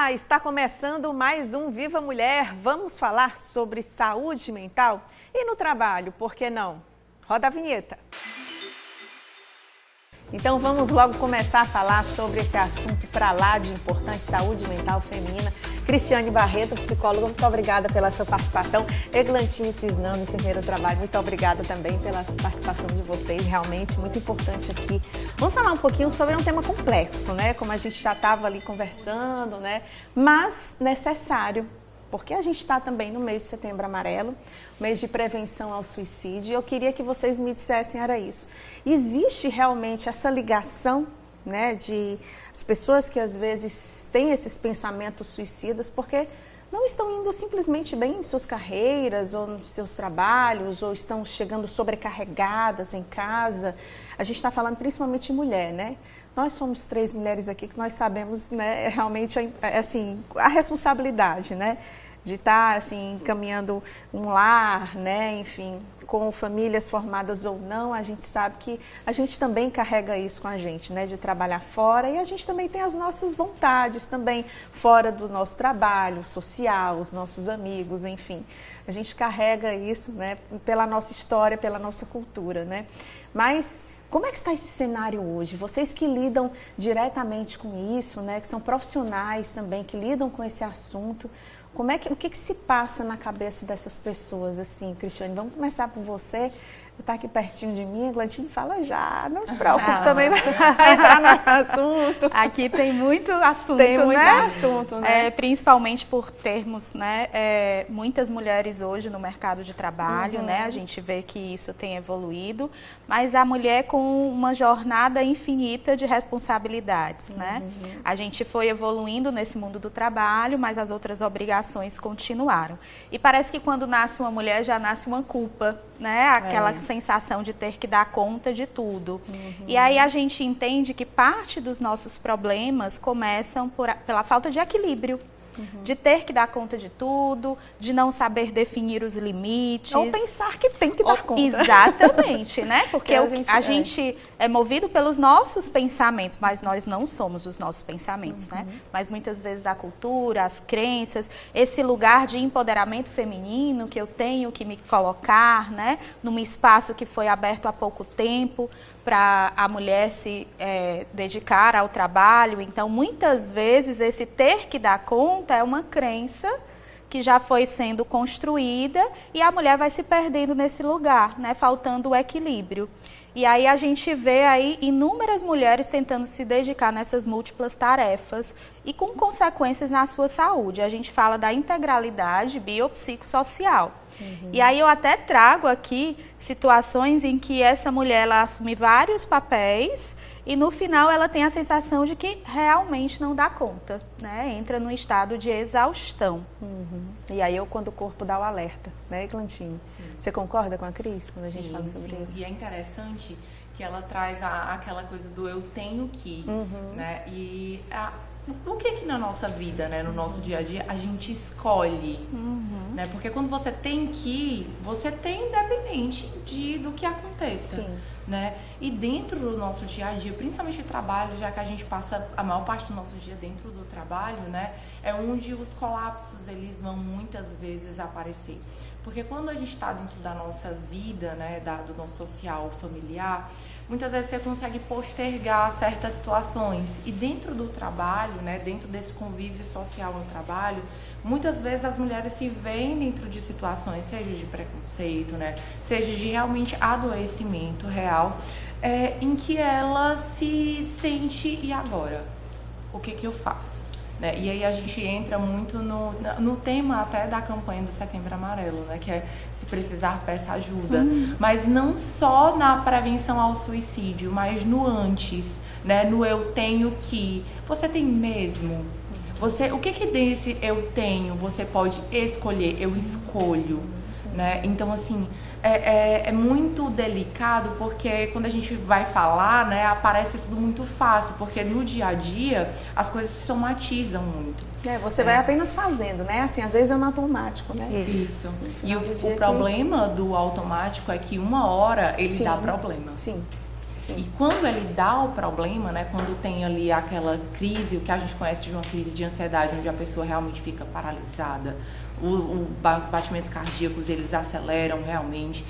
Olá, está começando mais um Viva Mulher. Vamos falar sobre saúde mental e no trabalho, por que não? Roda a vinheta. Então vamos logo começar a falar sobre esse assunto para lá de importante, saúde mental feminina. Cristiane Barreto, psicóloga, muito obrigada pela sua participação. Eglantine Cisnano, enfermeira do trabalho, muito obrigada também pela participação de vocês, realmente muito importante aqui. Vamos falar um pouquinho sobre um tema complexo, né? Como a gente já estava ali conversando, né? Mas necessário, porque a gente está também no mês de Setembro Amarelo, mês de prevenção ao suicídio, e eu queria que vocês me dissessem, era isso. Existe realmente essa ligação, né, de as pessoas que às vezes têm esses pensamentos suicidas porque não estão indo simplesmente bem em suas carreiras ou nos seus trabalhos ou estão chegando sobrecarregadas em casa? A gente está falando principalmente de mulher, né? Nós somos 3 mulheres aqui que nós sabemos, né, realmente assim, a responsabilidade, né, de estar assim encaminhando um lar, né, enfim, com famílias formadas ou não, a gente sabe que a gente também carrega isso com a gente, né, de trabalhar fora, e a gente também tem as nossas vontades também fora do nosso trabalho social, os nossos amigos, enfim. A gente carrega isso, né, pela nossa história, pela nossa cultura, né. Mas como é que está esse cenário hoje? Vocês que lidam diretamente com isso, né, que são profissionais também, que lidam com esse assunto, o que se passa na cabeça dessas pessoas, assim, Cristiane? Vamos começar por você. Está aqui pertinho de mim, a Glantine fala já, não se preocupe, também vai entrar no assunto. Aqui tem muito assunto, tem muito né? assunto, né? Principalmente por termos, né, muitas mulheres hoje no mercado de trabalho, né? A gente vê que isso tem evoluído, mas a mulher com uma jornada infinita de responsabilidades, né? A gente foi evoluindo nesse mundo do trabalho, mas as outras obrigações continuaram. E parece que quando nasce uma mulher, já nasce uma culpa, né? Aquela sensação de ter que dar conta de tudo. E aí a gente entende que parte dos nossos problemas começam pela falta de equilíbrio. De ter que dar conta de tudo, de não saber definir os limites. Ou pensar que tem que dar conta. Exatamente, né? Porque a gente é movido pelos nossos pensamentos, mas nós não somos os nossos pensamentos, né? Mas muitas vezes a cultura, as crenças, esse lugar de empoderamento feminino que eu tenho que me colocar, né? Num espaço que foi aberto há pouco tempo, para a mulher se dedicar ao trabalho. Então, muitas vezes, esse ter que dar conta é uma crença que já foi sendo construída e a mulher vai se perdendo nesse lugar, né, faltando o equilíbrio. E aí a gente vê aí inúmeras mulheres tentando se dedicar nessas múltiplas tarefas e com consequências na sua saúde. A gente fala da integralidade biopsicossocial. E aí eu até trago aqui situações em que essa mulher ela assume vários papéis e no final ela tem a sensação de que realmente não dá conta, né? Entra num estado de exaustão. E aí quando o corpo dá o alerta, né, Eglantine? Você concorda com a Cris quando a gente fala sobre isso? E é interessante que ela traz aquela coisa do eu tenho que, né? E o que na nossa vida, né, no nosso dia a dia, a gente escolhe, né? Porque quando você tem que, você tem independente do que aconteça, né? E dentro do nosso dia a dia, principalmente o trabalho, já que a gente passa a maior parte do nosso dia dentro do trabalho, né, é onde os colapsos, eles vão muitas vezes aparecer. Porque quando a gente está dentro da nossa vida, né, do nosso social, familiar, muitas vezes você consegue postergar certas situações. E dentro do trabalho, né, dentro desse convívio social no trabalho, muitas vezes as mulheres se veem dentro de situações, seja de preconceito, né, seja de realmente adoecimento real, em que ela se sente, e agora? O que eu faço? Né? E aí a gente entra muito no tema até da campanha do Setembro Amarelo, né? Que é se precisar, peça ajuda. Mas não só na prevenção ao suicídio, mas no antes, né? No eu tenho que. Você tem mesmo? O que desse eu tenho você pode escolher? Eu escolho, né? Então, assim, é muito delicado, porque quando a gente vai falar, né, aparece tudo muito fácil, porque no dia a dia as coisas se somatizam muito. Você vai apenas fazendo, né? Assim, às vezes é no automático, né? Isso. E o problema do automático é que uma hora ele dá problema. E quando ele dá o problema, né, quando tem ali aquela crise, o que a gente conhece de uma crise de ansiedade, onde a pessoa realmente fica paralisada, os batimentos cardíacos, eles aceleram realmente.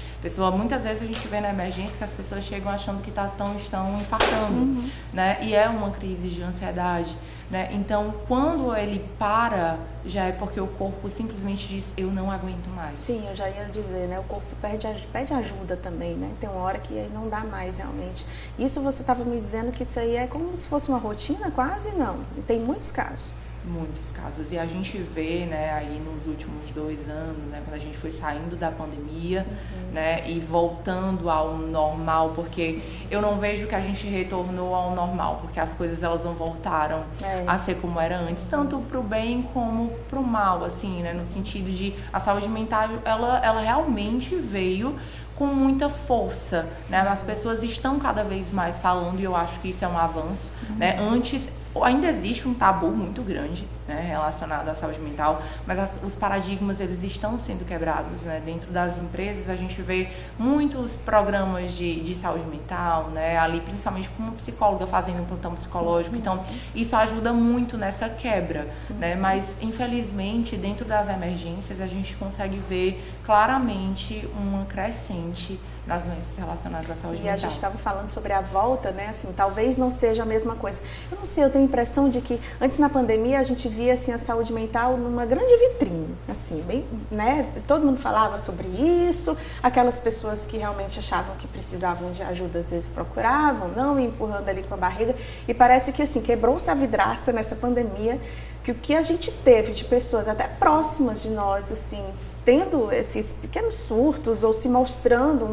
Muitas vezes a gente vê na emergência que as pessoas chegam achando que estão infartando, né? E é uma crise de ansiedade, né? Então, quando ele para, já é porque o corpo simplesmente diz, eu não aguento mais. Sim, eu já ia dizer, né? O corpo pede ajuda também, né? Tem uma hora que aí não dá mais realmente. Isso você estava me dizendo que isso aí é como se fosse uma rotina? Quase não. E tem muitos casos. Muitos casos. E a gente vê, né, aí nos últimos 2 anos, né, quando a gente foi saindo da pandemia, né, e voltando ao normal, porque eu não vejo que a gente retornou ao normal, porque as coisas elas não voltaram a ser como era antes, tanto pro bem como pro mal, assim, né, no sentido de a saúde mental, ela realmente veio com muita força, né, as pessoas estão cada vez mais falando e eu acho que isso é um avanço, né, antes ainda existe um tabu muito grande, né, relacionado à saúde mental, mas os paradigmas eles estão sendo quebrados, né, dentro das empresas a gente vê muitos programas de saúde mental, né, ali principalmente com uma psicóloga fazendo um plantão psicológico, então isso ajuda muito nessa quebra, né, mas infelizmente dentro das emergências a gente consegue ver claramente uma crescente nas doenças relacionadas à saúde mental. E a gente estava falando sobre a volta, né? Assim, talvez não seja a mesma coisa. Eu não sei, eu tenho a impressão de que antes na pandemia a gente via assim a saúde mental numa grande vitrine, assim, bem, né? Todo mundo falava sobre isso, aquelas pessoas que realmente achavam que precisavam de ajuda às vezes procuravam, não, empurrando ali com a barriga. E parece que assim quebrou-se a vidraça nessa pandemia, que o que a gente teve de pessoas até próximas de nós, assim, tendo esses pequenos surtos ou se mostrando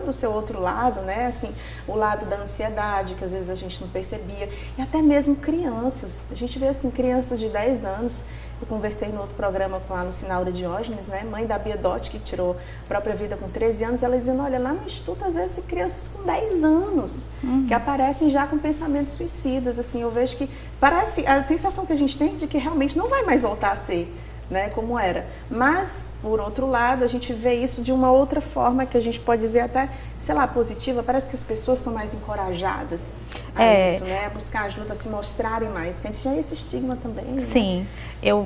o seu outro lado, né? Assim, o lado da ansiedade, que às vezes a gente não percebia. E até mesmo crianças. A gente vê, assim, crianças de 10 anos. Eu conversei no outro programa com a Lucinaura Diógenes, né? Mãe da Bia Dotti, que tirou a própria vida com 13 anos. Ela dizendo, olha, lá no instituto, às vezes, tem crianças com 10 anos que aparecem já com pensamentos suicidas. Assim, eu vejo que parece, a sensação que a gente tem de que realmente não vai mais voltar a ser, né, como era. Mas, por outro lado, a gente vê isso de uma outra forma que a gente pode dizer até, sei lá, positiva. Parece que as pessoas estão mais encorajadas a isso, né, a buscar ajuda, a se mostrarem mais. Porque antes tinha esse estigma também. Sim. Né?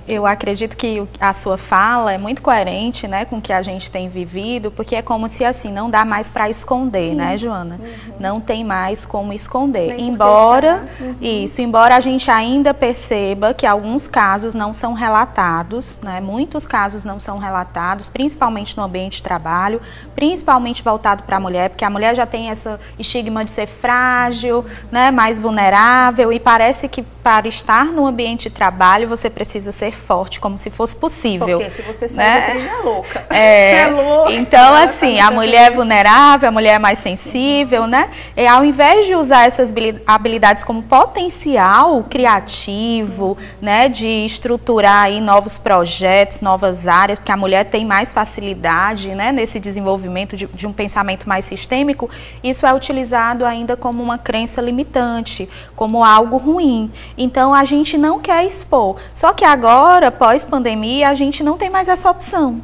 Eu acredito que a sua fala é muito coerente, né, com o que a gente tem vivido, porque é como se assim, não dá mais para esconder, né, Joana? Não tem mais como esconder. Nem embora a gente ainda perceba que alguns casos não são relatados, né, muitos casos não são relatados, principalmente no ambiente de trabalho, principalmente voltado para a mulher, porque a mulher já tem esse estigma de ser frágil, né, mais vulnerável, e parece que para estar no ambiente de trabalho você precisa ser forte, como se fosse possível. Porque se você sair da trilha, é louca. É louca. Então, assim, a mulher é vulnerável, a mulher é mais sensível, né? E ao invés de usar essas habilidades como potencial criativo, né, de estruturar aí novos projetos, novas áreas, porque a mulher tem mais facilidade, né, nesse desenvolvimento de um pensamento mais sistêmico, isso é utilizado ainda como uma crença limitante, como algo ruim. Então, a gente não quer expor. Só que agora, pós-pandemia, a gente não tem mais essa opção.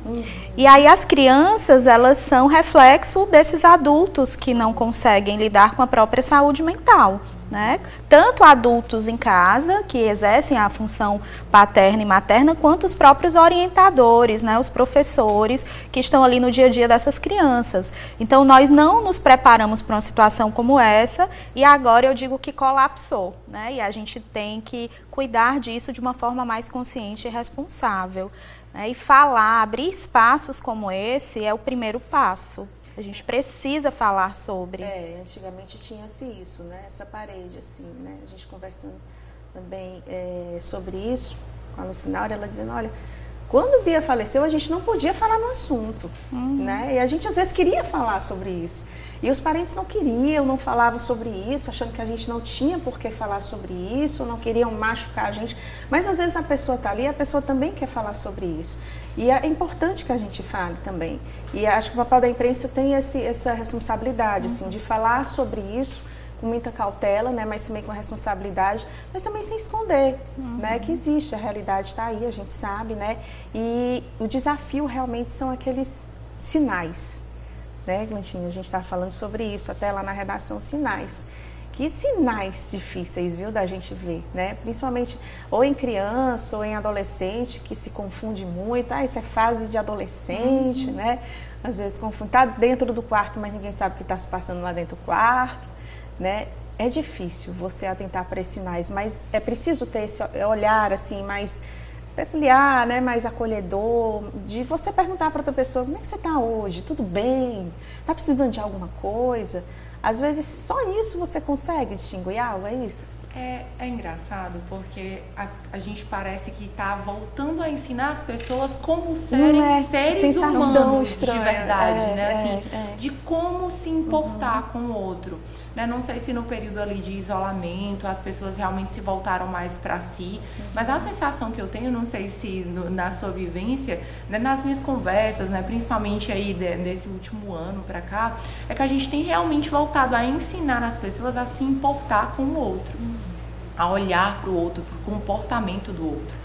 E aí as crianças, elas são reflexo desses adultos que não conseguem lidar com a própria saúde mental, né? Tanto adultos em casa, que exercem a função paterna e materna, quanto os próprios orientadores, né? Os professores que estão ali no dia a dia dessas crianças. Então, nós não nos preparamos para uma situação como essa e agora eu digo que colapsou, né? E a gente tem que cuidar disso de uma forma mais consciente e responsável. E falar, abrir espaços como esse é o primeiro passo. A gente precisa falar sobre. Antigamente tinha-se isso, né? Essa parede, assim, né? A gente conversando também sobre isso com a Lucinaura, ela dizendo, olha, quando Bia faleceu, a gente não podia falar no assunto, né? E a gente às vezes queria falar sobre isso. E os parentes não queriam, não falavam sobre isso, achando que a gente não tinha por que falar sobre isso, não queriam machucar a gente. Mas às vezes a pessoa está ali, a pessoa também quer falar sobre isso. E é importante que a gente fale também. E acho que o papel da imprensa tem essa responsabilidade, assim, de falar sobre isso com muita cautela, né, mas também com responsabilidade, mas também sem esconder, né, que existe, a realidade está aí, a gente sabe, né, e o desafio realmente são aqueles sinais, né, Glantinha? A gente estava falando sobre isso até lá na redação Sinais. Que sinais difíceis, viu, da gente ver, né? Principalmente ou em criança ou em adolescente, que se confunde muito. Isso é fase de adolescente, né? Às vezes confunde, tá dentro do quarto, mas ninguém sabe o que está se passando lá dentro do quarto, né? É difícil você atentar para esses sinais, mas é preciso ter esse olhar, assim, mais peculiar, né? Mais acolhedor, de você perguntar para outra pessoa, como é que você está hoje? Tudo bem? Está precisando de alguma coisa? Às vezes, só isso você consegue distinguir algo, é isso? É engraçado, porque a gente parece que está voltando a ensinar as pessoas como serem seres humanos de verdade, né? Assim, de como se importar com o outro. Né? Não sei se no período ali de isolamento as pessoas realmente se voltaram mais para si, mas a sensação que eu tenho, não sei se na sua vivência, né, nas minhas conversas, né, principalmente aí desse último ano para cá, é que a gente tem realmente voltado a ensinar as pessoas a se importar com o outro, a olhar para o outro, para o comportamento do outro.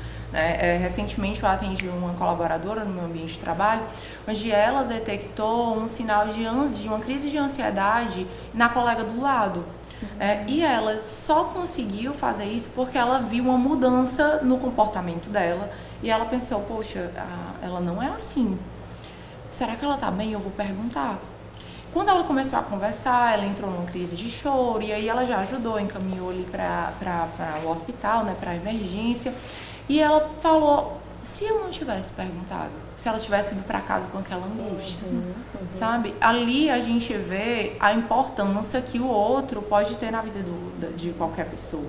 Recentemente eu atendi uma colaboradora no meu ambiente de trabalho, onde ela detectou um sinal de uma crise de ansiedade na colega do lado. E ela só conseguiu fazer isso porque ela viu uma mudança no comportamento dela e ela pensou, poxa, ela não é assim. Será que ela tá bem? Eu vou perguntar. Quando ela começou a conversar, ela entrou numa crise de choro e aí ela já ajudou, encaminhou ali para o hospital, né, para a emergência. E ela falou, se eu não tivesse perguntado, se ela tivesse ido para casa com aquela angústia, sabe? Ali a gente vê a importância que o outro pode ter na vida de qualquer pessoa,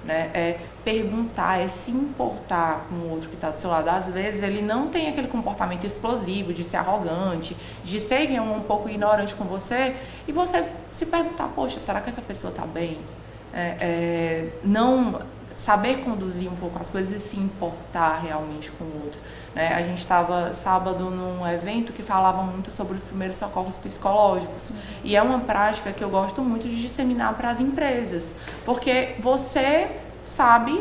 né? É perguntar, é se importar com o outro que está do seu lado. Às vezes ele não tem aquele comportamento explosivo de ser arrogante, de ser um pouco ignorante com você, e você se perguntar, poxa, será que essa pessoa está bem? Não... saber conduzir um pouco as coisas e se importar realmente com o outro. Né? A gente estava sábado num evento que falava muito sobre os primeiros socorros psicológicos. E é uma prática que eu gosto muito de disseminar para as empresas. Porque você sabe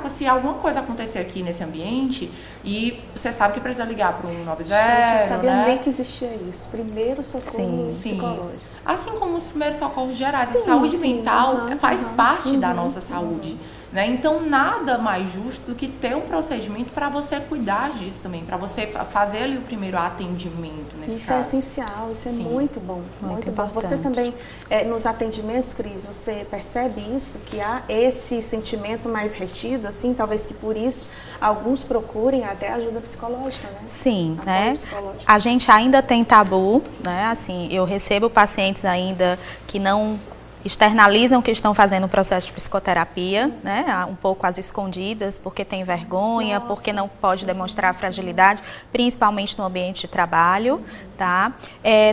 se alguma coisa acontecer aqui nesse ambiente e você sabe que precisa ligar para um 190. Gente, eu sabia nem que existia isso. Primeiro socorro psicológico. Assim como os primeiros socorros gerais. A saúde mental faz parte da nossa saúde. Né? Então, nada mais justo do que ter um procedimento para você cuidar disso também, para você fazer ali o primeiro atendimento nesse isso caso. É essencial, isso é muito bom. Muito bom. Você também, nos atendimentos, Cris, você percebe isso, que há esse sentimento mais retido, assim, talvez que por isso alguns procurem até ajuda psicológica, né? Sim, né? A gente ainda tem tabu, né? Assim, eu recebo pacientes ainda que não externalizam que estão fazendo o processo de psicoterapia, né, um pouco às escondidas, porque tem vergonha, porque não pode demonstrar fragilidade, principalmente no ambiente de trabalho, tá?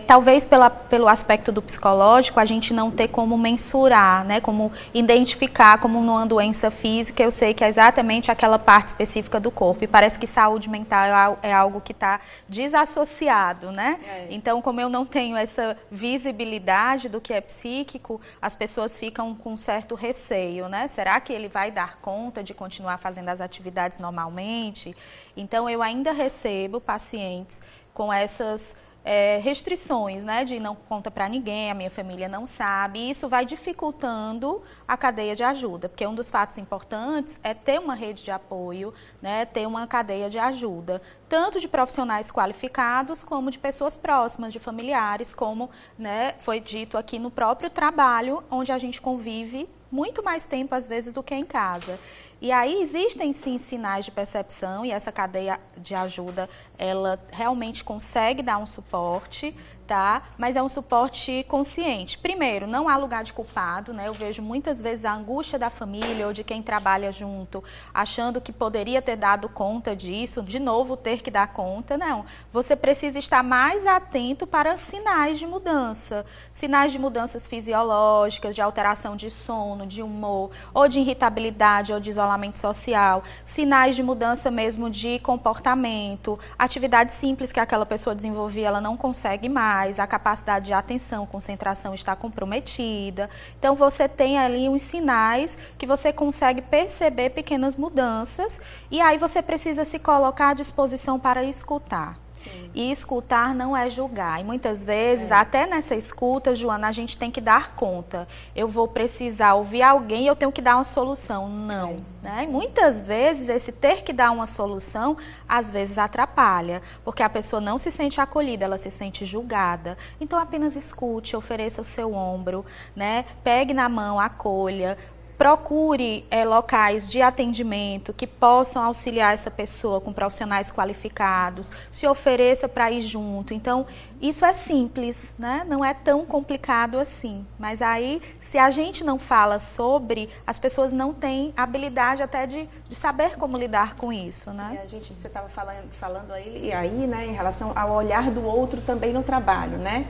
Talvez pelo aspecto do psicológico, a gente não ter como mensurar, né, como identificar como numa doença física, eu sei que é exatamente aquela parte específica do corpo, e parece que saúde mental é algo que está desassociado, né? Então, como eu não tenho essa visibilidade do que é psíquico, as pessoas ficam com um certo receio, né? Será que ele vai dar conta de continuar fazendo as atividades normalmente? Então, eu ainda recebo pacientes com essas restrições, né? De não conta para ninguém, a minha família não sabe. E isso vai dificultando a cadeia de ajuda, porque um dos fatos importantes é ter uma rede de apoio, né? Ter uma cadeia de ajuda, tanto de profissionais qualificados como de pessoas próximas, de familiares, como, né, foi dito aqui no próprio trabalho, onde a gente convive muito mais tempo, às vezes, do que em casa. E aí existem, sim, sinais de percepção, e essa cadeia de ajuda, ela realmente consegue dar um suporte, tá? Mas é um suporte consciente. Primeiro, não há lugar de culpado, né? Eu vejo muitas vezes a angústia da família ou de quem trabalha junto, achando que poderia ter dado conta disso, de novo ter que dar conta. Não, você precisa estar mais atento para sinais de mudança. Sinais de mudanças fisiológicas, de alteração de sono, de humor, ou de irritabilidade, ou de isolamento social. Sinais de mudança mesmo de comportamento, atividade simples que aquela pessoa desenvolvia, ela não consegue mais, a capacidade de atenção, concentração está comprometida. Então, você tem ali uns sinais que você consegue perceber pequenas mudanças e aí você precisa se colocar à disposição para escutar. Sim. E escutar não é julgar. E muitas vezes, até nessa escuta, Joana, a gente tem que dar conta. Eu vou precisar ouvir alguém e eu tenho que dar uma solução. Não. Né? E muitas vezes, esse ter que dar uma solução, às vezes atrapalha. Porque a pessoa não se sente acolhida, ela se sente julgada. Então, apenas escute, ofereça o seu ombro, né? Pegue na mão, acolha. Procure locais de atendimento que possam auxiliar essa pessoa com profissionais qualificados, se ofereça para ir junto. Então, isso é simples, né? Não é tão complicado assim. Mas aí, se a gente não fala sobre, as pessoas não têm habilidade até de saber como lidar com isso, né? Você estava falando aí, né, em relação ao olhar do outro também no trabalho, né?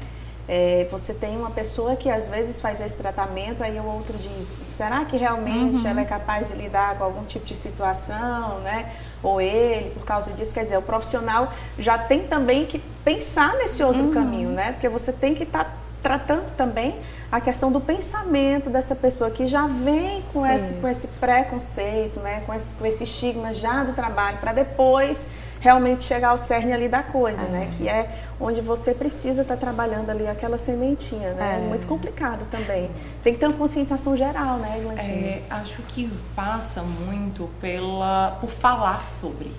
Você tem uma pessoa que às vezes faz esse tratamento, aí o outro diz, será que realmente ela é capaz de lidar com algum tipo de situação, né? Ou ele, por causa disso, quer dizer, o profissional já tem também que pensar nesse outro caminho, né? Porque você tem que estar tratando também a questão do pensamento dessa pessoa que já vem com esse preconceito, né? com esse estigma já do trabalho, para depois realmente chegar ao cerne ali da coisa, né? Que é onde você precisa estar trabalhando ali aquela sementinha, né? É muito complicado também. Tem que ter uma conscientização geral, né, Eglantina? Acho que passa muito por falar sobre,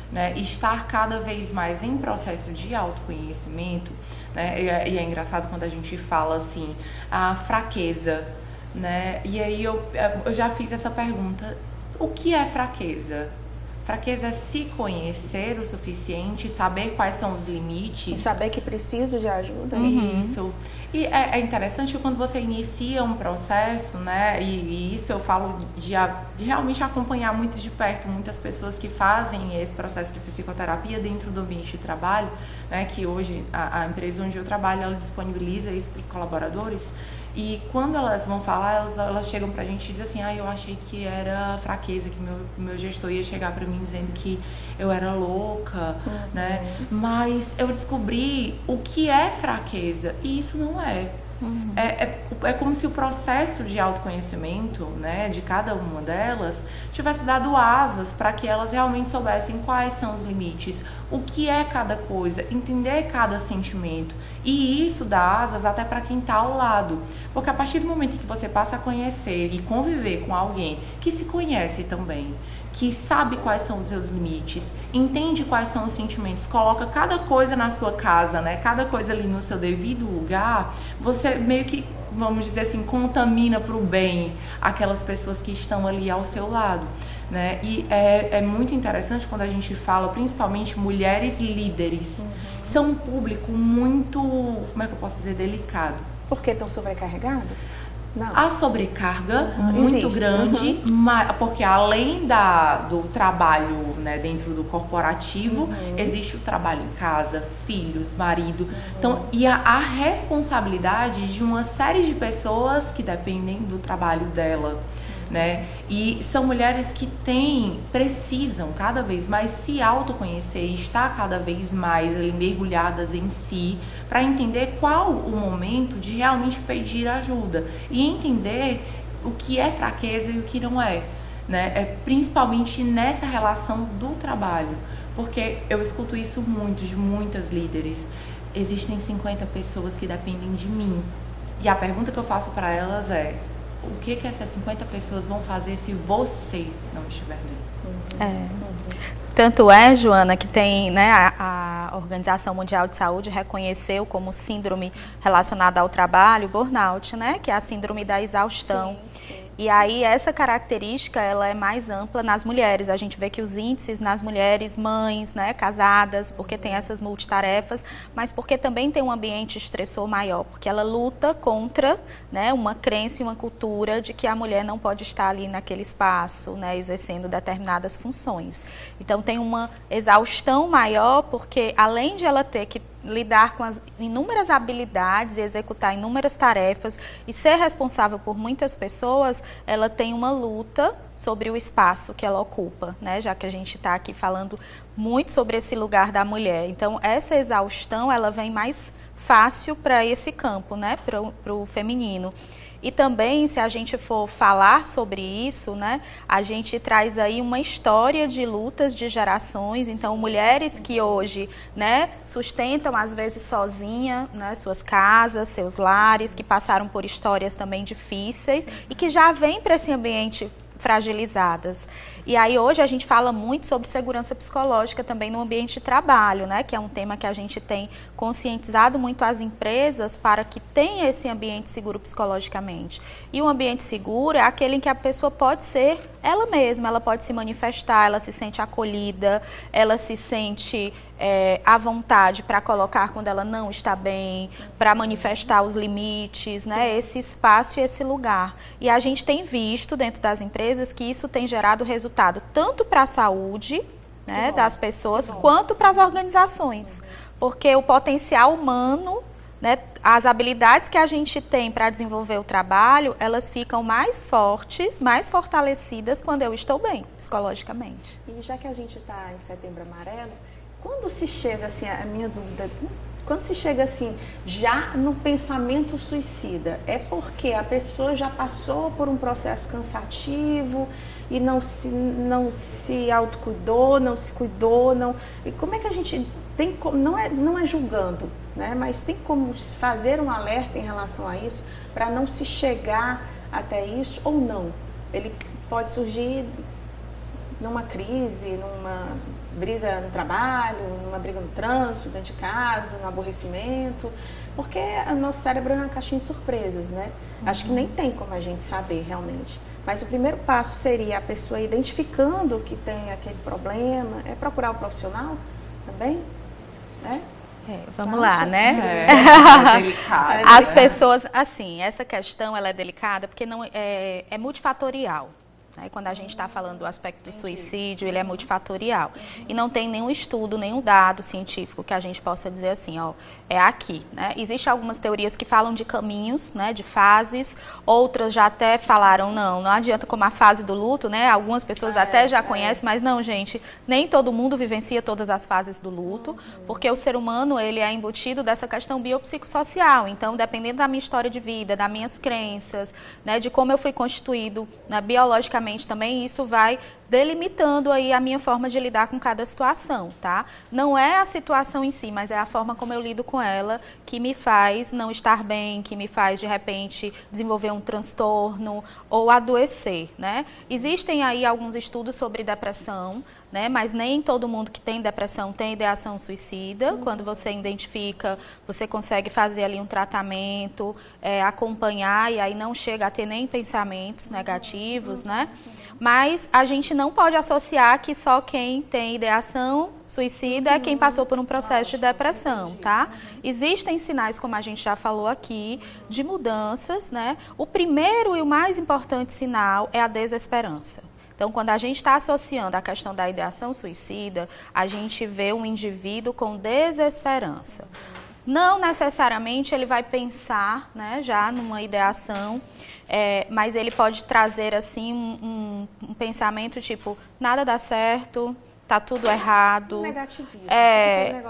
né? Estar cada vez mais em processo de autoconhecimento, né? E é engraçado quando a gente fala assim, a fraqueza, né? E aí eu já fiz essa pergunta, o que é fraqueza? Fraqueza é se conhecer o suficiente, saber quais são os limites. E saber que preciso de ajuda. Isso. E é interessante quando você inicia um processo, né? E isso eu falo de realmente acompanhar muito de perto muitas pessoas que fazem esse processo de psicoterapia dentro do ambiente de trabalho, né? Que hoje a empresa onde eu trabalho, ela disponibiliza isso para os colaboradores. E quando elas vão falar, elas chegam pra gente e dizem assim, eu achei que era fraqueza, que meu gestor ia chegar pra mim dizendo que eu era louca, né? Mas eu descobri o que é fraqueza e isso não é. É como se o processo de autoconhecimento, né, de cada uma delas tivesse dado asas para que elas realmente soubessem quais são os limites, o que é cada coisa, entender cada sentimento. E isso dá asas até para quem está ao lado. Porque a partir do momento em que você passa a conhecer e conviver com alguém que se conhece também, que sabe quais são os seus limites, entende quais são os sentimentos, coloca cada coisa na sua casa, né? Cada coisa ali no seu devido lugar, você meio que, vamos dizer assim, contamina para o bem aquelas pessoas que estão ali ao seu lado, né? E é muito interessante quando a gente fala, principalmente mulheres líderes, são um público muito, como é que eu posso dizer, delicado. Porque estão sobrecarregadas? Não. A sobrecarga muito grande, porque além do trabalho, né, dentro do corporativo, existe o trabalho em casa, filhos, marido. Então, e a responsabilidade de uma série de pessoas que dependem do trabalho dela. Né? E são mulheres que precisam cada vez mais se autoconhecer e estar cada vez mais ali, mergulhadas em si, para entender qual o momento de realmente pedir ajuda e entender o que é fraqueza e o que não é, né? Principalmente nessa relação do trabalho, porque eu escuto isso muito de muitas líderes. Existem 50 pessoas que dependem de mim e a pergunta que eu faço para elas é: o que essas 50 pessoas vão fazer se você não estiver bem? Tanto é, Joana, que tem, né, a Organização Mundial de Saúde reconheceu como síndrome relacionada ao trabalho, burnout, né, que é a síndrome da exaustão. Sim. E aí essa característica ela é mais ampla nas mulheres. A gente vê que os índices nas mulheres mães, né, casadas, porque tem essas multitarefas, mas porque também tem um ambiente estressor maior, porque ela luta contra, né, uma crença e uma cultura de que a mulher não pode estar ali naquele espaço, né, exercendo determinadas funções. Então tem uma exaustão maior, porque além de ela ter que lidar com as inúmeras habilidades e executar inúmeras tarefas e ser responsável por muitas pessoas, ela tem uma luta sobre o espaço que ela ocupa, né? Já que a gente está aqui falando muito sobre esse lugar da mulher. Então, essa exaustão, ela vem mais fácil para esse campo, né, para o feminino. E também, se a gente for falar sobre isso, né, a gente traz aí uma história de lutas de gerações. Então, mulheres que hoje, né, sustentam, às vezes, sozinha, né, suas casas, seus lares, que passaram por histórias também difíceis e que já vêm para esse ambiente fragilizadas. E aí hoje a gente fala muito sobre segurança psicológica também no ambiente de trabalho, né? Que é um tema que a gente tem conscientizado muito as empresas para que tenha esse ambiente seguro psicologicamente. E o ambiente seguro é aquele em que a pessoa pode ser ela mesma, ela pode se manifestar, ela se sente acolhida, ela se sente à vontade para colocar quando ela não está bem, para manifestar os limites, né? Esse espaço e esse lugar. E a gente tem visto dentro das empresas que isso tem gerado resultado tanto para a saúde, né, das pessoas, quanto para as organizações. Porque o potencial humano, né, as habilidades que a gente tem para desenvolver o trabalho, elas ficam mais fortes, mais fortalecidas quando eu estou bem, psicologicamente. E já que a gente está em Setembro Amarelo, quando se chega, assim, a minha dúvida, quando se chega assim, já no pensamento suicida, é porque a pessoa já passou por um processo cansativo e não se autocuidou, não se cuidou, não... E como é que a gente tem, não é julgando, né? Mas tem como fazer um alerta em relação a isso, para não se chegar até isso ou não? Ele pode surgir numa crise, numa briga no trabalho, numa briga no trânsito, dentro de casa, no aborrecimento, porque o nosso cérebro é uma caixinha de surpresas, né? Acho que nem tem como a gente saber realmente. Mas o primeiro passo seria a pessoa identificando que tem aquele problema, é procurar o profissional também, né? Vamos lá, né? É delicado. As pessoas, assim, essa questão ela é delicada porque não é multifatorial. Quando a gente está falando do aspecto do suicídio, ele é multifatorial. E não tem nenhum estudo, nenhum dado científico que a gente possa dizer assim, ó, é aqui, né? Existem algumas teorias que falam de caminhos, né, de fases, outras já até falaram, não adianta como a fase do luto, né? Algumas pessoas até já conhecem, mas não, gente, nem todo mundo vivencia todas as fases do luto, porque o ser humano, ele é embutido dessa questão biopsicossocial. Então, dependendo da minha história de vida, das minhas crenças, né, de como eu fui constituído, né, biologicamente, também isso vai delimitando aí a minha forma de lidar com cada situação, tá? Não é a situação em si, mas é a forma como eu lido com ela que me faz não estar bem, que me faz, de repente, desenvolver um transtorno ou adoecer, né? Existem aí alguns estudos sobre depressão, né? Mas nem todo mundo que tem depressão tem ideação suicida. Quando você identifica, você consegue fazer ali um tratamento, acompanhar, e aí não chega a ter nem pensamentos negativos, né? Mas a gente não pode associar que só quem tem ideação suicida é quem passou por um processo de depressão, tá? Existem sinais, como a gente já falou aqui, de mudanças, né? O primeiro e o mais importante sinal é a desesperança. Então, quando a gente está associando a questão da ideação suicida, a gente vê um indivíduo com desesperança. Não necessariamente ele vai pensar, né, já numa ideação, mas ele pode trazer assim um pensamento tipo, nada dá certo, tá tudo errado. Negativismo.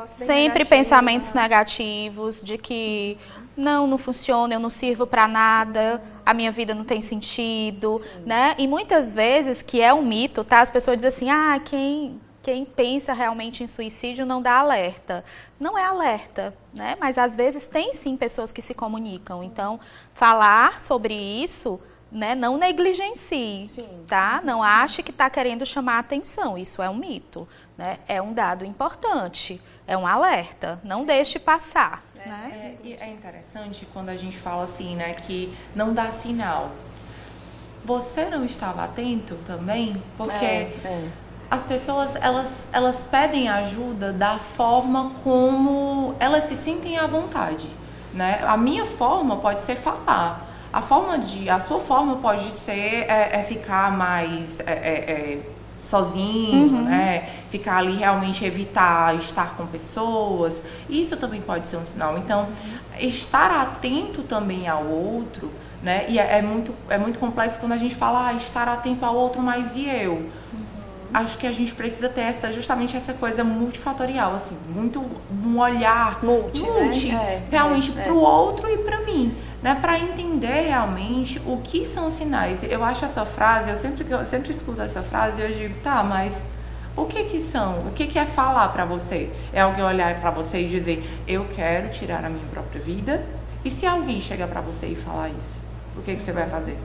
Sempre pensamentos negativos de que não funciona, eu não sirvo para nada, a minha vida não tem sentido, né? E muitas vezes, que é um mito, tá? As pessoas dizem assim, quem pensa realmente em suicídio não dá alerta. Não é alerta, né? Mas às vezes tem sim pessoas que se comunicam. Então, falar sobre isso, né, não negligencie, tá? Não ache que está querendo chamar a atenção. Isso é um mito, né? É um dado importante, é um alerta. Não deixe passar. Né? É interessante quando a gente fala assim, né, que não dá sinal. Você não estava atento também? Porque as pessoas, elas pedem ajuda da forma como elas se sentem à vontade, né? A minha forma pode ser falar. A sua forma pode ser ficar mais sozinho, né? Ficar ali, realmente evitar estar com pessoas. Isso também pode ser um sinal. Então, estar atento também ao outro, né? E é muito complexo quando a gente fala estar atento ao outro, mas e eu? acho que a gente precisa ter justamente essa coisa multifatorial, assim, muito um olhar multi né? Realmente para o outro e para mim, né? Para entender realmente o que são os sinais. Eu acho essa frase, eu sempre escuto essa frase e eu digo, tá, mas o que são? O que é falar para você? É alguém olhar para você e dizer, eu quero tirar a minha própria vida? E se alguém chegar para você e falar isso, o que você vai fazer?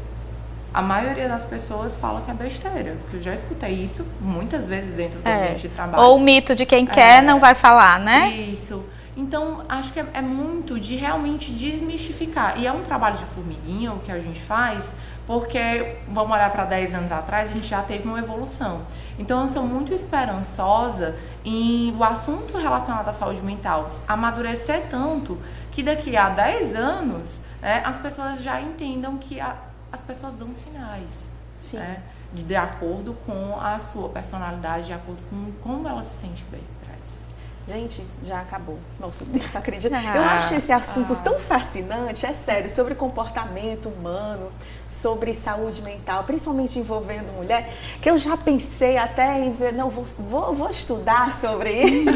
A maioria das pessoas fala que é besteira, porque eu já escutei isso muitas vezes dentro do ambiente de trabalho. Ou o mito de quem quer não vai falar, né? Isso. Então, acho que é muito de realmente desmistificar. E é um trabalho de formiguinha o que a gente faz, porque, vamos olhar para 10 anos atrás, a gente já teve uma evolução. Então, eu sou muito esperançosa em o assunto relacionado à saúde mental amadurecer tanto que daqui a 10 anos as pessoas já entendam que as pessoas dão sinais, né, de acordo com a sua personalidade, de acordo com como ela se sente bem para isso. Gente, já acabou nosso tempo, acredita? Eu acho esse assunto tão fascinante, é sério, sobre comportamento humano, sobre saúde mental, principalmente envolvendo mulher, que eu já pensei até em dizer, não, vou estudar sobre isso.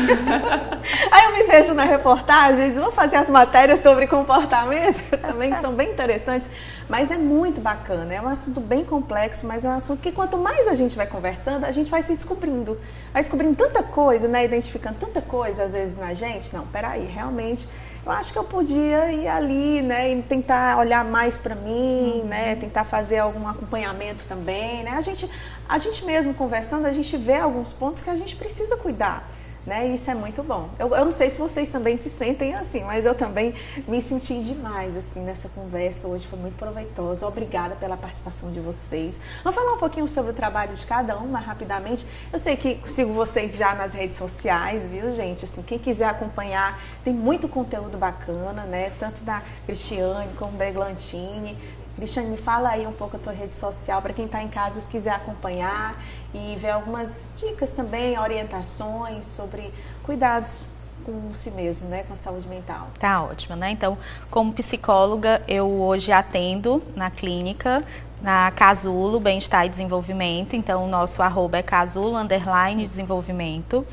Aí eu me vejo na reportagem, vou fazer as matérias sobre comportamento também, que são bem interessantes, mas é muito bacana, é um assunto bem complexo, mas é um assunto que quanto mais a gente vai conversando, a gente vai se descobrindo, vai descobrindo tanta coisa, né, identificando tanta coisa às vezes na gente. Não, peraí, realmente eu acho que eu podia ir ali, né, e tentar olhar mais para mim, né, tentar fazer algum acompanhamento também, né, a gente mesmo conversando, a gente vê alguns pontos que a gente precisa cuidar, né, e isso é muito bom. Eu não sei se vocês também se sentem assim, mas eu também me senti demais, assim, nessa conversa hoje, foi muito proveitosa. Obrigada pela participação de vocês. Vamos falar um pouquinho sobre o trabalho de cada uma, rapidamente. Eu sei que sigo vocês já nas redes sociais, viu, gente? Assim, quem quiser acompanhar, tem muito conteúdo bacana, né, tanto da Cristiane como da Eglantine. Cristiane, me fala aí um pouco a tua rede social para quem está em casa, se quiser acompanhar e ver algumas dicas também, orientações sobre cuidados com si mesmo, né, com a saúde mental. Tá ótimo, né? Então, como psicóloga, eu hoje atendo na clínica, na Casulo Bem-Estar e Desenvolvimento. Então, o nosso @ é casulo_desenvolvimento.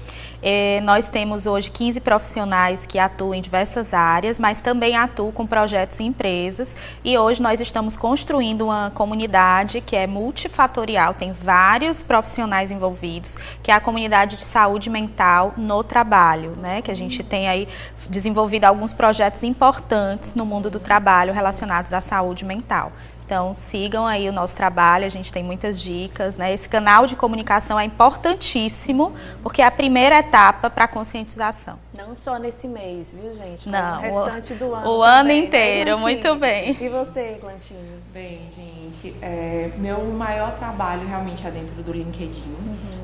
Nós temos hoje 15 profissionais que atuam em diversas áreas, mas também atuam com projetos em empresas. E hoje nós estamos construindo uma comunidade que é multifatorial, tem vários profissionais envolvidos, que é a comunidade de saúde mental no trabalho, né? Que a gente tem aí desenvolvido alguns projetos importantes no mundo do trabalho relacionados à saúde mental. Então, sigam aí o nosso trabalho, a gente tem muitas dicas, né? Esse canal de comunicação é importantíssimo, porque é a primeira etapa para a conscientização. Não só nesse mês, viu, gente? Mas não, o restante do ano. O ano inteiro, né, muito bem. E você, Eglantine? Bem, gente, meu maior trabalho realmente é dentro do LinkedIn,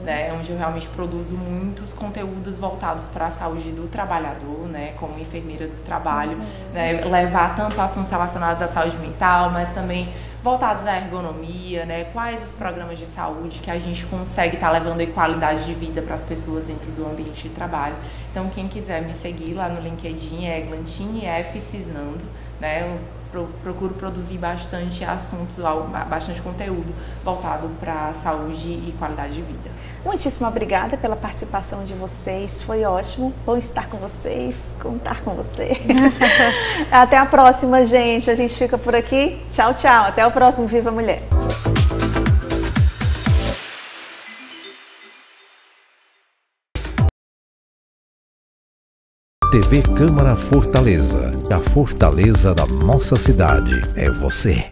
né? Onde eu realmente produzo muitos conteúdos voltados para a saúde do trabalhador, né? Como enfermeira do trabalho, né? Levar tanto assuntos relacionados à saúde mental, mas também voltados à ergonomia, né? Quais os programas de saúde que a gente consegue estar levando qualidade de vida para as pessoas dentro do ambiente de trabalho. Então, quem quiser me seguir lá no LinkedIn é Eglantine F. Cisnando, né? Eu procuro produzir bastante assuntos, bastante conteúdo voltado para saúde e qualidade de vida. Muitíssimo obrigada pela participação de vocês, foi ótimo, bom estar com vocês, contar com você. Até a próxima, gente, a gente fica por aqui, tchau, tchau, até o próximo Viva Mulher. TV Câmara Fortaleza, a fortaleza da nossa cidade é você.